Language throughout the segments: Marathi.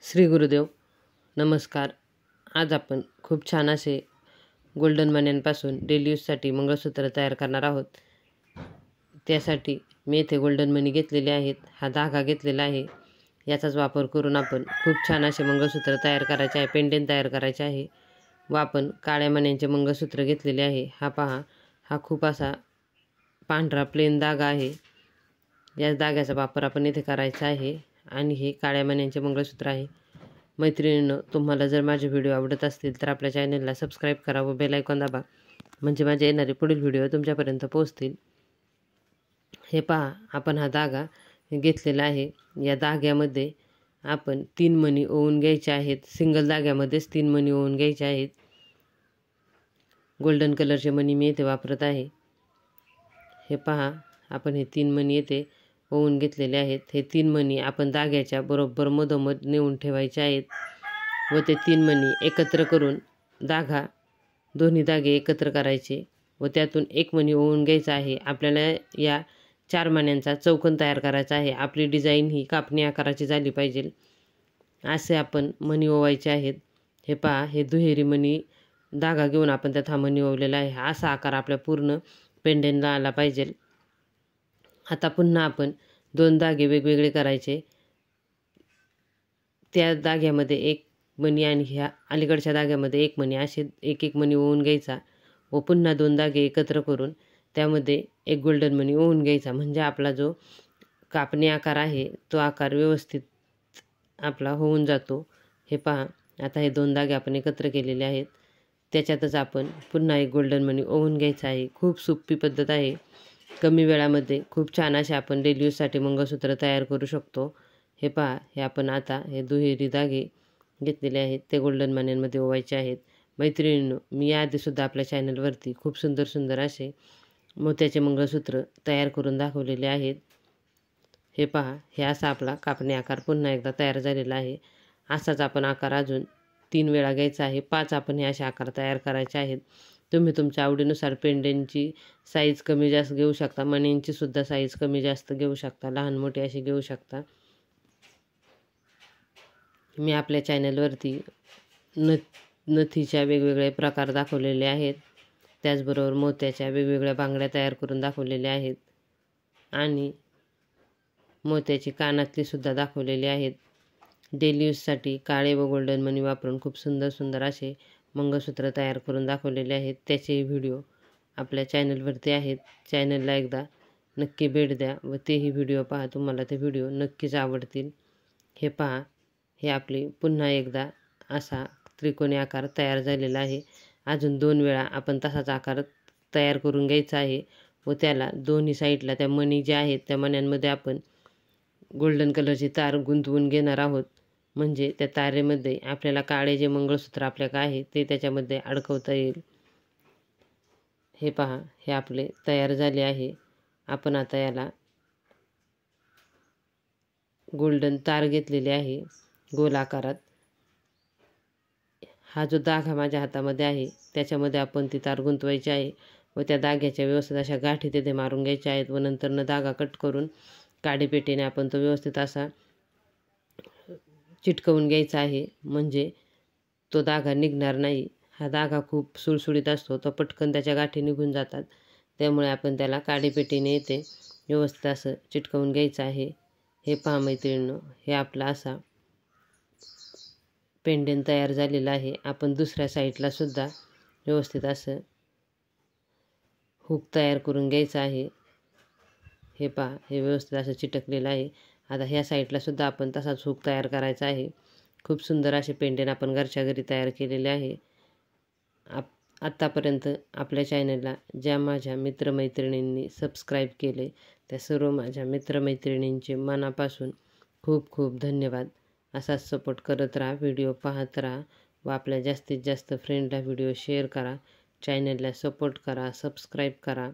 श्री गुरुदेव नमस्कार. आज आपण खूप छान असे गोल्डन मण्यांपासून डेली यूजसाठी मंगळसूत्र तयार करणार आहोत. त्यासाठी मी इथे गोल्डन मणी घेतलेले आहेत. हा धागा घेतलेला आहे. याचाच वापर करून आपण खूप छान असे मंगळसूत्र तयार करायचे आहे, पेंडेंट तयार करायचे आहे. व आपण काळ्या मण्यांचे मंगळसूत्र घेतलेले आहे. हा पहा, हा खूप असा पांढरा प्लेन धागा आहे. याच धाग्याचा वापर आपण इथे करायचा आहे आणि हे काळ्या मण्यांचे मंगळसूत्र आहे. मैत्रिणींनो, तुम्हाला जर माझे व्हिडिओ आवडत असतील तर आपल्या चॅनलला सबस्क्राईब करा व बेल आयकॉन दाबा, म्हणजे माझे येणारे पुढील व्हिडिओ तुमच्यापर्यंत पोहोचतील. हे पहा, आपण हा धागा घेतलेला आहे. या धाग्यामध्ये आपण 3 मणी ओवून घ्यायचे आहेत. सिंगल धाग्यामध्येच 3 मणी ओवून घ्यायचे आहेत. गोल्डन कलरचे मणी मी इथे वापरत आहे. हे पहा, आपण हे 3 मणी येथे ओवून घेतलेले आहेत. हे 3 मणी आपण धाग्याच्या बरोबर मधोमध नेऊन ठेवायचे आहेत व ते 3 मणी एकत्र करून दोन्ही धागे एकत्र करायचे व त्यातून एक मणी ओवून घ्यायचा आहे. आपल्याला या 4 मण्यांचा चौकोन तयार करायचा आहे. आपली डिझाईन ही कापणी आकाराची झाली पाहिजे असे आपण मणी ओवायचे आहेत. हे पहा, हे दुहेरी मणी धागा घेऊन आपण त्यात हा मणी ओवलेला आहे. असा आकार आपल्या पूर्ण पेंडेंटला आला पाहिजे. आता पुन्हा आपण 2 धागे वेगवेगळे करायचे. त्या धाग्यामध्ये एक मणी आणि ह्या अलीकडच्या धाग्यामध्ये एक मणी, असे एक एक मणी ओवून घ्यायचा व पुन्हा 2 धागे एकत्र करून त्यामध्ये एक गोल्डन मणी ओवून घ्यायचा. म्हणजे आपला जो कापणी आकार आहे तो आकार व्यवस्थित आपला होऊन जातो. हे पहा, आता हे 2 धागे आपण एकत्र केलेले आहेत. त्याच्यातच आपण पुन्हा एक गोल्डन मणी ओवून घ्यायचा आहे. खूप सोपी पद्धत आहे. कमी वेळामध्ये खूप छान असे आपण डेली यूजसाठी मंगळसूत्र तयार करू शकतो. हे पहा, हे आपण आता हे दुहेरी धागे घेतलेले आहेत ते गोल्डन मण्यांमध्ये ओवायचे आहेत. मैत्रिणींनो, मी याआधीसुद्धा आपल्या चॅनलवरती खूप सुंदर सुंदर असे मोत्याचे मंगळसूत्र तयार करून दाखवलेले आहेत. हे पहा, हे असा आपला कापणी आकार पुन्हा एकदा तयार झालेला आहे. असाच आपण आकार अजून 3 वेळा घ्यायचा आहे. 5 आपण हे असे आकार तयार करायचे आहेत. तुम्ही तुमच्या आवडीनुसार पेंडेंटची साईज कमी जास्त घेऊ शकता. मण्यांची सुद्धा साईज कमी जास्त घेऊ शकता. लहान मोठी अशी घेऊ शकता. मी आपल्या चॅनलवरती नथीच्या वेगवेगळे प्रकार दाखवलेले आहेत. त्याचबरोबर मोत्याच्या वेगवेगळ्या बांगड्या तयार करून दाखवलेल्या आहेत आणि मोत्याची कानातली सुद्धा दाखवलेली आहेत. डेली यूजसाठी काळे व गोल्डन मणी वापरून खूप सुंदर सुंदर असे मंगळसूत्र तयार करून दाखवलेले आहेत. त्याचेही व्हिडिओ आपल्या चॅनलवरती आहेत. चॅनलला एकदा नक्की भेट द्या व तेही व्हिडिओ पहा. तुम्हाला ते व्हिडिओ नक्कीच आवडतील. हे पहा, हे आपले पुन्हा एकदा असा त्रिकोणी आकार तयार झालेला आहे. अजून 2 वेळा आपण तसाच आकार तयार करून घ्यायचा आहे व त्याला दोन्ही साईडला त्या मणी ज्या आहेत त्या मण्यांमध्ये आपण गोल्डन कलरची तार गुंतवून घेणार आहोत. म्हणजे त्या तारेमध्ये आपल्याला काळे जे मंगळसूत्र आपल्याकडे आहे ते त्याच्यामध्ये अडकवता येईल. हे पहा, हे आपले तयार झाले आहे. आपण आता याला गोल्डन तार घेतलेली आहे गोल आकारात. हा जो धागा माझ्या हातामध्ये आहे त्याच्यामध्ये आपण ती तार गुंतवायची आहे व त्या धाग्याच्या व्यवस्थित अशा गाठी तिथे मारून घ्यायच्या आहेत व नंतरनं धागा कट करून काडीपेटीने आपण तो व्यवस्थित असा चिटकवून घ्यायचा आहे. म्हणजे तो धागा निघणार नाही. हा धागा खूप सुळसुळीत असतो, तो पटकन त्याच्या गाठी निघून जातात. त्यामुळे आपण त्याला काडीपेटीने येते व्यवस्थित असं चिटकवून घ्यायचं आहे. हे पहा मैत्रिणींनो, हे आपला असा पेंडेंट तयार झालेला आहे. आपण दुसऱ्या साईडला सुद्धा व्यवस्थित असं हुक तयार करून घ्यायचं आहे. हे पहा, हे व्यवस्थित असं चिटकलेलं आहे. आता ह्या साईडला सुद्धा आपण तसाच हुक तयार करायचा आहे. खूप सुंदर असे पेंडेंट आपण घरच्या घरी तयार केलेले आहे. आत्तापर्यंत आपल्या चॅनलला ज्या माझ्या मित्रमैत्रिणींनी सबस्क्राईब केले त्या सर्व माझ्या मित्रमैत्रिणींचे मनापासून खूप खूप धन्यवाद. असाच सपोर्ट करत राहा, व्हिडिओ पाहत राहा व आपल्या जास्तीत जास्त फ्रेंडला व्हिडिओ शेअर करा. चॅनलला सपोर्ट करा, सबस्क्राईब करा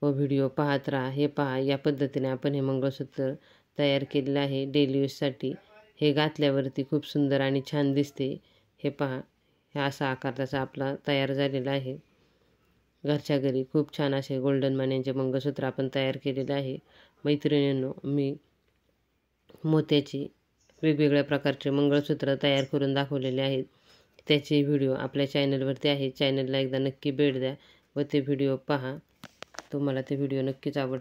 व व्हिडिओ पाहत राहा. हे पहा, या पद्धतीने आपण हे मंगळसूत्र तयार केलेलं आहे डेली यूजसाठी. हे घातल्यावरती खूप सुंदर आणि छान दिसते. हे पहा, हे असा आकार त्याचा आपला तयार झालेला आहे. घरच्या घरी खूप छान असे गोल्डन मण्यांचे मंगळसूत्र आपण तयार केलेले आहे. मैत्रिणींनो, मी मोत्याची वेगवेगळ्या प्रकारचे मंगळसूत्र तयार करून दाखवलेले आहेत. त्याचे व्हिडिओ आपल्या चॅनलवरती आहे. चॅनलला एकदा नक्की भेट द्या व ते व्हिडिओ पहा. तुम्हाला ते व्हिडिओ नक्कीच आवडतील.